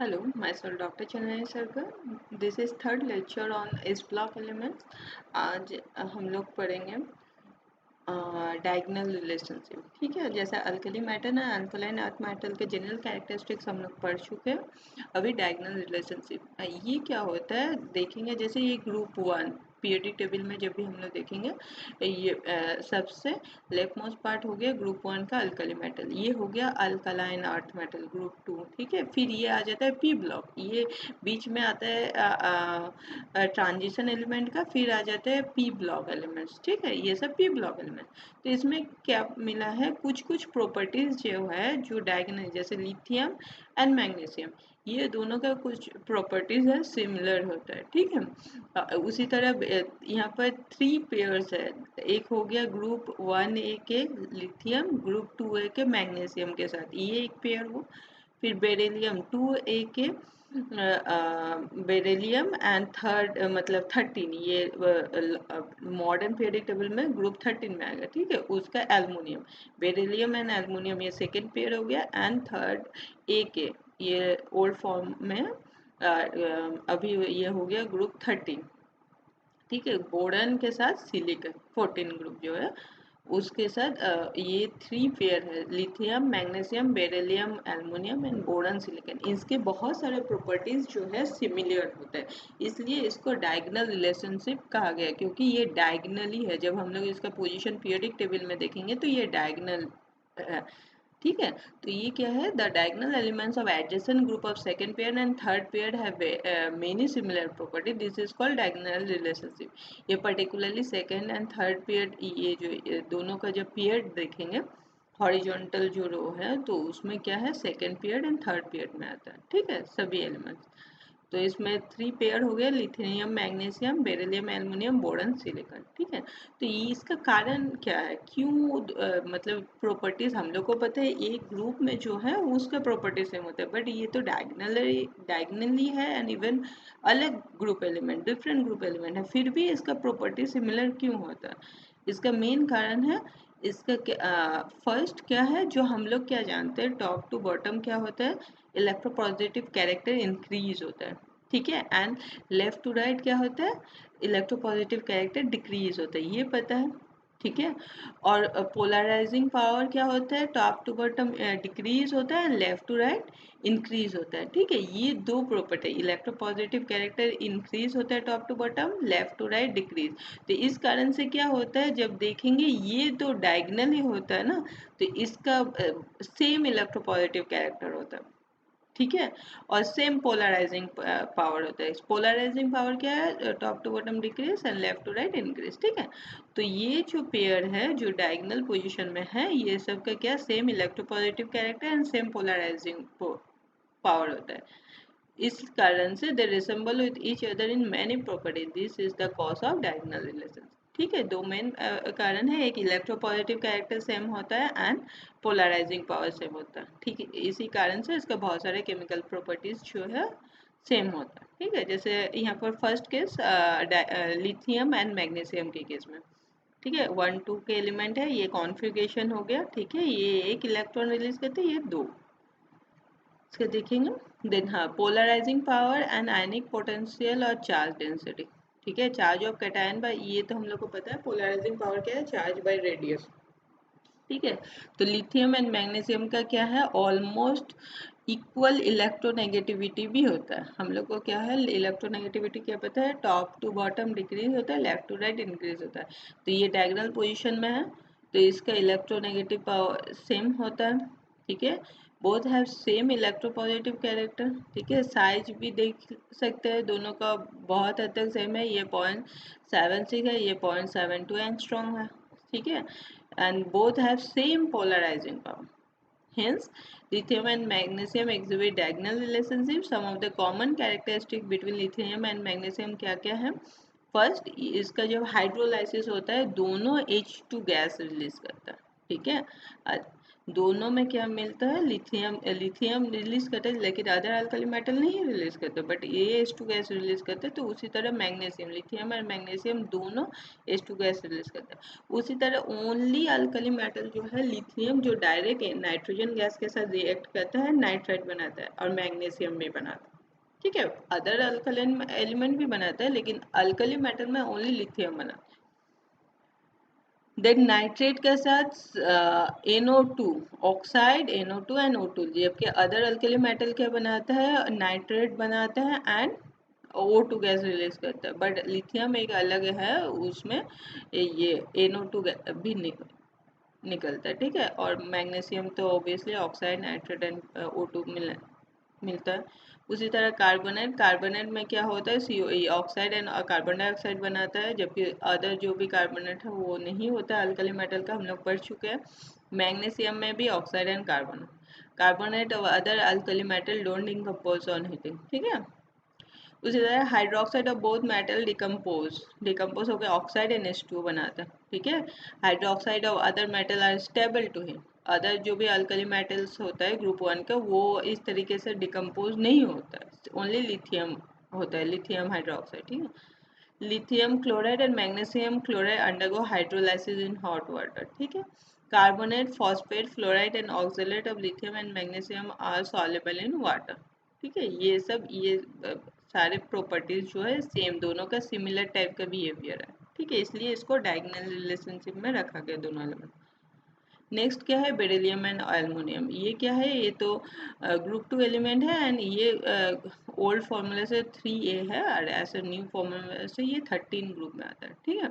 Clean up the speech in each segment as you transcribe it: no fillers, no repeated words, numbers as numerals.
Hello, myself Dr. Chandani Sarkar. This is third lecture on S block elements. आज हम लोग पढ़ेंगे diagonal relationship. ठीक है, जैसा alkali metal and alkaline earth metal के जनरल कैरेक्टरिस्टिक्स हम लोग पढ़ चुके हैं। अभी डायगोनल रिलेशनशिप ये क्या होता है देखेंगे। जैसे ये ग्रुप वन पीरियोडिक टेबल में जब भी हम लोग देखेंगे ये सबसे लेफ्ट मोस्ट पार्ट हो गया ग्रुप वन का अल्कली मेटल, ये हो गया alkaline earth metal group two. ठीक है, फिर ये आ जाता है पी ब्लॉक, ये बीच में आता है ट्रांजिशन एलिमेंट का, फिर आ जाता है पी ब्लॉक एलिमेंट्स। ठीक है, ये सब पी ब्लॉक एलिमेंट। तो इसमें क्या मिला है, कुछ कुछ प्रॉपर्टीज जो है जो डायगोनल, जैसे लिथियम एंड मैग्नीशियम, ये दोनों का कुछ प्रॉपर्टीज है सिमिलर होता है। ठीक है, उसी तरह यहाँ पर 3 पेयर्स है। एक हो गया ग्रुप 1A के लिथियम, ग्रुप 2A के मैग्नीशियम के साथ, ये एक पेयर हो। फिर बेरिलियम 2A के बेरिलियम एंड थर्ड मतलब 13, ये मॉडर्न पीरियोडिक टेबल में ग्रुप 13 में आएगा। ठीक है, उसका एल्युमिनियम, बेरिलियम एंड एल्युमिनियम ये सेकेंड पेयर हो गया। एंड थर्ड ए के, ये ओल्ड फॉर्म में अभी ये हो गया ग्रुप 13। ठीक है, बोरॉन के साथ सिलिकॉन 14 ग्रुप जो है उसके साथ ये 3 पेयर है, lithium magnesium beryllium aluminium and boron silicon. इसके बहुत सारे प्रॉपर्टीज जो है सिमिलर होते हैं, इसलिए इसको डायगोनल रिलेशनशिप कहा गया, क्योंकि ये डायगोनली है। जब हम लोग इसका पोजीशन पीरियोडिक टेबल में देखेंगे तो ये डायगोनल है। ठीक है, तो ये क्या है, the diagonal elements of adjacent group of second pair and third pair have many similar property, this is called diagonal relationship. ये particularly second and third pair, ये जो ये दोनों का जब पेयर देखेंगे हॉरिजॉन्टल जो रो है तो उसमें क्या है, second pair and third pair में आता है। ठीक है, सभी एलिमेंट्स। तो इसमें 3 पेयर हो गया, lithium magnesium beryllium aluminium boron silicon. ठीक है, तो ये इसका कारण क्या है, क्यों मतलब प्रॉपर्टीज हम लोग को पता है एक ग्रुप में जो है उसका प्रॉपर्टी सेम होता है, बट ये तो डायगनली है एंड इवन अलग group element, different group element है, फिर भी इसका प्रॉपर्टी सिमिलर क्यों होता है। इसका मेन कारण है इसका फर्स्ट क्या है, जो हम लोग क्या जानते हैं टॉप टू बॉटम क्या होता है, इलेक्ट्रोपॉजिटिव कैरेक्टर इंक्रीज होता है। ठीक है, एंड लेफ्ट टू राइट क्या होता है, इलेक्ट्रोपॉजिटिव कैरेक्टर डिक्रीज होता है, ये पता है। ठीक है, और पोलराइजिंग पावर क्या होता है, टॉप टू बॉटम डिक्रीज होता है and left to right increase होता है। ठीक है, ये दो प्रॉपर्टी, इलेक्ट्रोपॉजिटिव कैरेक्टर इंक्रीज होता है top to bottom, left to right decrease. तो इस कारण से क्या होता है, जब देखेंगे ये तो डायगोनल ही होता है ना, तो इसका सेम इलेक्ट्रोपॉजिटिव कैरेक्टर होता है। ठीक है, और सेम पोलराइजिंग पावर होता है। पोलराइजिंग पावर क्या है, top to bottom decrease and left to right increase. ठीक है, तो ये जो पेयर है जो डायगोनल पोजीशन में है, ये सब का क्या, same electropositive character and same polarising power होता है। इस कारण से they resemble with each other in many properties, this is the cause of diagonal relation. ठीक है, दो मेन कारण है, एक इलेक्ट्रोपॉजिटिव कैरेक्टर सेम होता है एंड पोलराइजिंग पावर सेम होता है। ठीक है, इसी कारण से इसका बहुत सारे केमिकल प्रॉपर्टीज जो है सेम होता है। ठीक है, जैसे यहाँ पर first case lithium and magnesium के केस में। ठीक है, 1 2 के एलिमेंट है, ये कॉन्फ़िगरेशन हो गया। ठीक है, ये एक इलेक्ट्रॉन रिलीज करते हैं, ये दो। इसके देखेंगे देन, हाँ, polarising power and ionic potential और चार्ज डेंसिटी। ठीक है, चार्ज ऑफ कैटायन बाय, ये तो हम लोग को पता है, पोलराइजिंग पावर क्या है, चार्ज बाय रेडियस। ठीक है, तो लिथियम एंड मैग्नीशियम का क्या है, ऑलमोस्ट इक्वल इलेक्ट्रोनेगेटिविटी भी होता है। हम लोग को क्या है, इलेक्ट्रोनेगेटिविटी क्या पता है, टॉप टू बॉटम डिक्रीज होता है, लेफ्ट टू राइट इंक्रीज होता है। तो ये डायगोनल पोजीशन में है, तो इसका इलेक्ट्रोनेगेटिव पावर सेम होता है। ठीक है, both have same electropositive character. ठीक है, साइज भी देख सकते हैं दोनों का बहुत हद तक सेम है, ये 0.76 है, ये 0.72 एंगस्ट्रॉम है। ठीक है, and both have same polarizing power. Hence, lithium and magnesium exhibit diagonal relationship. Some of the common characteristic between lithium and magnesium क्या क्या है, फर्स्ट इसका जब हाइड्रोलाइसिस होता है दोनों H2 गैस रिलीज करता है। ठीक है, दोनों में क्या मिलता है, लिथियम लिथियम रिलीज करता है, लेकिन अदर अल्कली मेटल नहीं रिलीज करते, बट ये H2 गैस रिलीज करते हैं। तो उसी तरह मैग्नीशियम, लिथियम और मैग्नीशियम दोनों H2 गैस रिलीज करते हैं। उसी तरह ओनली अल्कली मेटल जो है लिथियम, जो डायरेक्ट नाइट्रोजन गैस के साथ रिएक्ट करता है, नाइट्राइट बनाता है और मैग्नीशियम भी बनाता है। ठीक है, अदर अल्कलाइन एलिमेंट भी बनाता है, लेकिन अल्कली मेटल में ओनली लिथियम बनाता है। देन नाइट्रेट के साथ NO2 oxide, NO2 and O2, जबकि अदर अल्कली मेटल क्या बनाता है, नाइट्रेट बनाता है एंड O2 गैस रिलीज करता है। बट लिथियम एक अलग है, उसमें ये NO2 भी निकलता है। ठीक है, और मैग्नीशियम तो obviously oxide, nitrate and O2 मिलता है। उसी तरह कार्बोनेट, कार्बोनेट में क्या होता है, CO oxide and carbon dioxide बनाता है, जबकि अदर जो भी कार्बोनेट है वो नहीं होता है अल्कली मेटल का, हम लोग पढ़ चुके हैं। मैग्नीशियम में भी ऑक्साइड एंड कार्बोनेट और other alkali metal don't decompose on heating. ठीक है, उसी तरह hydroxide of both metal decompose होकर ऑक्साइड NH2 बनाता है। ठीक है, hydroxide of other metal are stable to heat. Other जो भी अल्कली मेटल्स होता है ग्रुप 1 का, वो इस तरीके से डिकम्पोज नहीं होता है, ओनली लिथियम होता है, लिथियम हाइड्रोक्साइड। ठीक है, lithium chloride and magnesium chloride undergo hydrolysis in hot water. ठीक है, carbonate, phosphate, fluoride and oxalate of lithium and magnesium are soluble in water. ठीक है, ये सब सारे प्रॉपर्टीज जो है सेम, दोनों का सिमिलर टाइप का बिहेवियर है। ठीक है, इसलिए इसको डायगोनल रिलेशनशिप में रखा गया दोनों एलिमेंट। नेक्स्ट क्या है, बेरिलियम एंड एल्युमिनियम। ये क्या है, ये तो ग्रुप 2 एलिमेंट है एंड ये ओल्ड फॉर्मूला से 3A है और ऐसे न्यू फॉर्मूला से ये 13 ग्रुप में आता है। ठीक है,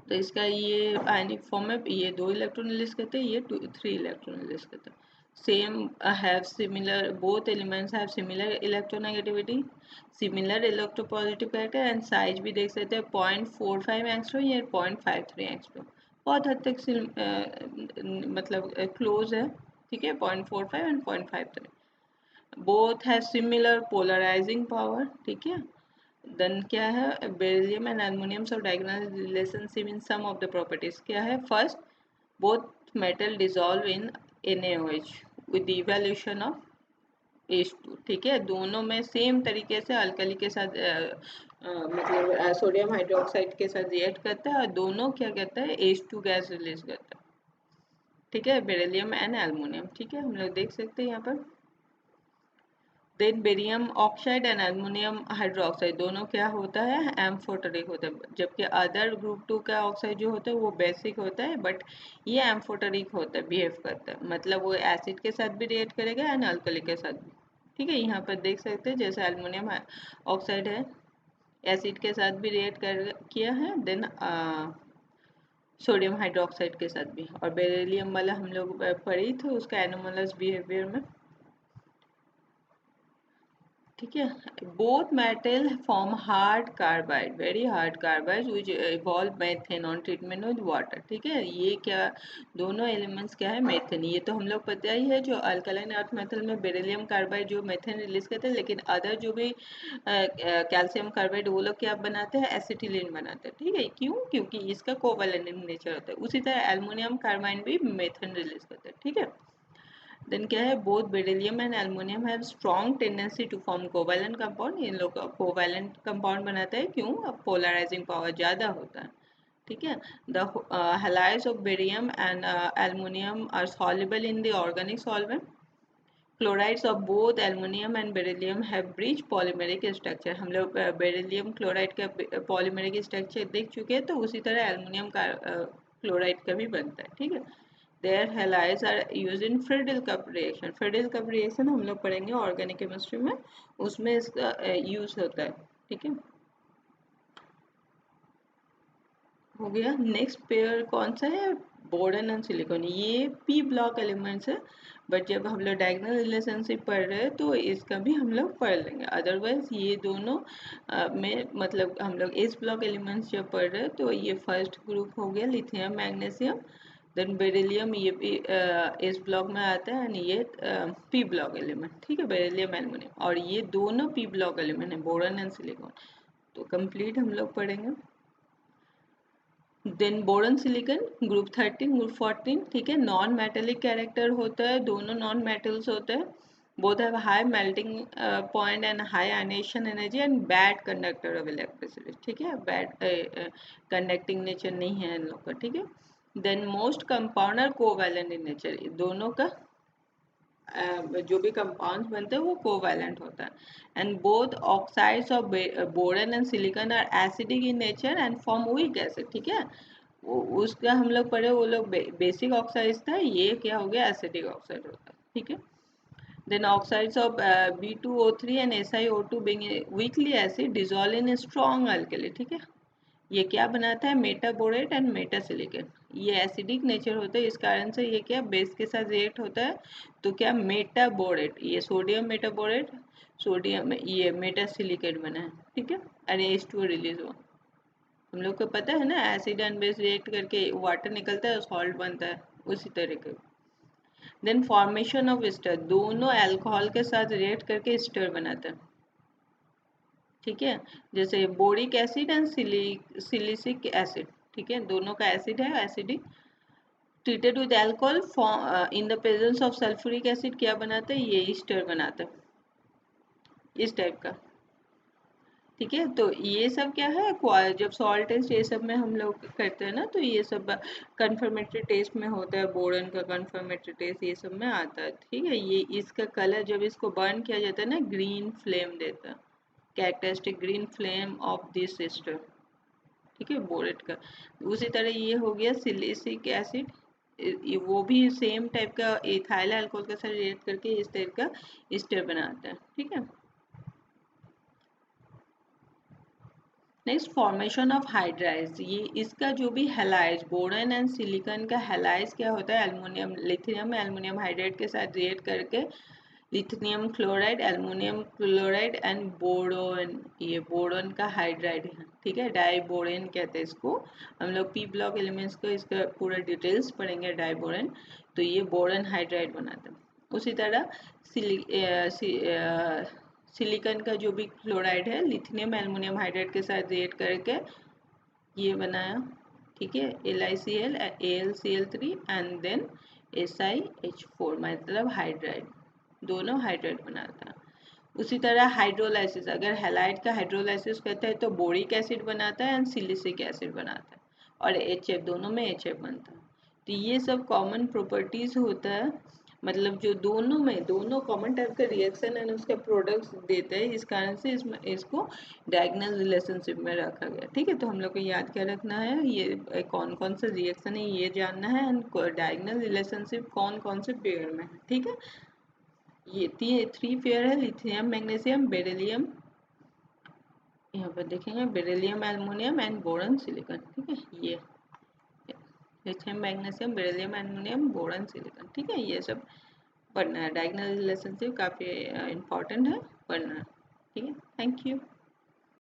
तो इसका ये आयनिक फॉर्म है, ये 2 इलेक्ट्रॉन रिलीज करते हैं, ये 3 इलेक्ट्रॉन रिलीज करते हैं। Same have similar, both elements have similar electronegativity, similar electropositive character and size भी देख सकते हैं 0.45 एंगस्ट्रॉम या 0.53 एंगस्ट्रॉम, बहुत हद तक मतलब क्लोज है। ठीक है, 0.45 and 0.53, both have similar polarising power. ठीक है, देन क्या है, beryllium and aluminium of diagonal relationship in some of the properties क्या है, first both metal dissolve in NaOH with the evaluation of H2। ठीक है, दोनों में सेम तरीके से अल्कली के साथ मतलब सोडियम हाइड्रोक्साइड के साथ रिएक्ट करता है और दोनों क्या करता है, H2 गैस रिलीज करता है। ठीक है, बेरिलियम एंड एल्युमिनियम। ठीक है, हम लोग देख सकते हैं यहाँ पर। Then barium oxide and aluminium hydroxide दोनों क्या होता है, एम्फोटेरिक होता है, जबकि अदर ग्रुप 2 का ऑक्साइड जो होता है वो बेसिक होता है, बट ये एम्फोटेरिक होता है, बिहेव करता है, मतलब वो एसिड के साथ भी रिएक्ट करेगा एंड अल्कली के साथ भी। ठीक है, यहाँ पर देख सकते हैं जैसे एल्युमिनियम ऑक्साइड है, एसिड के साथ भी रिएक्ट कर किया है, देन सोडियम हाइड्रोक्साइड के साथ भी, और बेरिलियम वाला हम लोग पढ़ी थे उसका एनोमलस बिहेवियर में। ठीक है, both metal form hard carbide, very hard carbide which evolve methane on treatment with water. ठीक है, ये क्या, दोनों एलिमेंट्स क्या है, मेथेन, ये तो हम लोग पता ही है, जो अल्कलाइन अर्थ मेटल में बेरिलियम कार्बाइड जो मेथेन रिलीज करते हैं, लेकिन अदर जो भी कैल्शियम कार्बाइड वो लोग क्या बनाते हैं, एसिटिलीन बनाते हैं। ठीक है, क्यों, क्योंकि इसका कोवैलेंट नेचर होता है। उसी तरह एल्युमिनियम कार्बाइड भी मेथेन रिलीज करते हैं। ठीक है, देन क्या है, both beryllium and aluminium have strong tendency to form covalent compound, इन लोग कोवैलेंट कंपाउंड बनाता है, क्यों, अब पोलराइजिंग पावर ज़्यादा होता है। ठीक है, the halides of barium and aluminium are soluble in the organic solvent, chlorides of both aluminium and beryllium have bridge polymeric structure. हम लोग बेरिलियम क्लोराइड का पॉलीमेरिक स्ट्रक्चर देख चुके हैं, तो उसी तरह एल्युमिनियम का क्लोराइड का भी बनता है। ठीक है, their halides are used in Friedel cup reaction। Friedel cup reaction हम लोग पढ़ेंगे ऑर्गेनिक केमिस्ट्री में, उसमें इसका यूज होता है। ठीक है, हो गया। नेक्स्ट पेयर कौन सा है, बोरॉन एंड सिलिकॉन, ये पी ब्लॉक एलिमेंट्स है, बट जब हम लोग डायगोनल रिलेशनशिप पढ़ रहे हैं तो इसका भी हम लोग पढ़ लेंगे, अदरवाइज ये दोनों में मतलब हम लोग इस ब्लॉक एलिमेंट्स जब पढ़ रहे हैं तो ये फर्स्ट ग्रुप हो गया लिथियम मैग्नीशियम, देन बेरिलियम ये भी इस ब्लॉक में आता है एंड ये पी ब्लॉक एलिमेंट। ठीक है, बेरिलियम एल्युमिनियम, और ये दोनों पी ब्लॉक एलिमेंट है, बोरॉन एंड सिलिकॉन। तो कंप्लीट हम लोग पढ़ेंगे। Then boron silicon group 13 group 14, ठीक है, नॉन मेटेलिक कैरेक्टर होता है, दोनों नॉन मेटल्स होते हैं, both have high melting point and high ionization energy and bad conductor of electricity, ठीक है, बैड कंडक्टिंग नेचर नहीं है इन लोग का, ठीक है। Then most compound are covalent in nature, दोनों का जो भी कंपाउंड्स बनते हैं वो कोवैलेंट होता है। And both oxides of boron and silicon are acidic in nature and form weak acid, ठीक है, उसका हम लोग पढ़े, वो लोग बेसिक ऑक्साइड्स था, ये क्या हो गया, एसिडिक ऑक्साइड होता है, ठीक है। Then oxides of B2O3 and SiO2 being a weakly acid dissolve in a strong alkali, ठीक है, ये क्या बनाता है, मेटाबोरेट एंड मेटासिलिकेट, ये एसिडिक नेचर होता है, इस कारण से ये क्या बेस के साथ रिएक्ट होता है, तो क्या मेटाबोरेट, ये सोडियम मेटाबोरेट, सोडियम ये मेटासिलिकेट बना है, ठीक है, और H2O रिलीज हुआ, हम लोग को पता है ना, एसिड एंड बेस रिएक्ट करके वाटर निकलता है, सॉल्ट बनता है, उसी तरीके। देन फॉर्मेशन ऑफ एस्टर, दोनों अल्कोहल के साथ रिएक्ट करके एस्टर बनाता है, ठीक है, जैसे boric acid and silicic acid, ठीक है, दोनों का एसिड है, acidic, treated with alcohol in the presence of sulphuric acid क्या बनाता है, ये एस्टर बनाता है, इस टाइप का, ठीक है। तो ये सब क्या है, जब सॉल्ट टेस्ट ये सब में हम लोग करते हैं ना, तो ये सब कंफर्मेटरी टेस्ट में होता है, बोरन का कंफर्मेटरी टेस्ट ये सब में आता है, ठीक है। ये इसका कलर जब इसको बर्न किया जाता है ना, ग्रीन फ्लेम देता है, characteristic green flame of this sister, ठीक है, बोरेट का। उसी तरह ये हो गया सिलिसिक एसिड, वो भी सेम टाइप का इथाइल अल्कोहल के साथ रिएक्ट करके इस टाइप का एस्टर बनाता है, ठीक है। नेक्स्ट फॉर्मेशन ऑफ हाइड्राइड्स, ये इसका जो भी हैलाइड्स, बोरन एंड सिलिकॉन का हैलाइड्स क्या होता है, एल्युमिनियम, लिथियम में एल्युमिनियम हाइड्राइड के साथ रिएक्ट करके lithium chloride, aluminium chloride and boron, ये बोरोन का हाइड्राइड है, ठीक है, डाइबोरेन कहते हैं इसको, हम लोग पी ब्लॉक एलिमेंट्स को इसका पूरा डिटेल्स पढ़ेंगे, डाइबोरेन, तो ये बोरन हाइड्राइड बनाता है। उसी तरह सिलिकॉन का जो भी क्लोराइड है, लिथियम एल्युमिनियम हाइड्राइड के साथ रिएक्ट करके ये बनाया, ठीक है, LiCl AlCl3 and then SiH4, मतलब हाइड्राइड, दोनों हाइड्राइड बनाता है। उसी तरह हाइड्रोलाइसिस, अगर हैलाइड का हाइड्रोलाइसिस करता है तो बोरिक एसिड बनाता है एंड सिलिसिक एसिड बनाता है, और HF, दोनों में HF बनता है। तो ये सब कॉमन प्रॉपर्टीज होता है, मतलब जो दोनों में दोनों कॉमन टाइप का रिएक्शन है उसका प्रोडक्ट्स देते हैं, इस कारण से इसको डायगोनल रिलेशनशिप में रखा गया, ठीक है। तो हम लोग को याद क्या रखना है, ये कौन कौन सा रिएक्शन है ये जानना है, एंड डायगोनल रिलेशनशिप कौन कौन से पेयर में है, ठीक है। ये 3 पेयर है, लिथियम मैग्नीशियम बेरिलियम, यहाँ पर देखेंगे beryllium aluminium and boron silicon, ठीक है, ये lithium magnesium beryllium aluminium boron silicon, ठीक है, ये सब पढ़ना है, डायगोनल रिलेशनशिप काफ़ी इंपॉर्टेंट है, पढ़ना है, ठीक है। Thank you.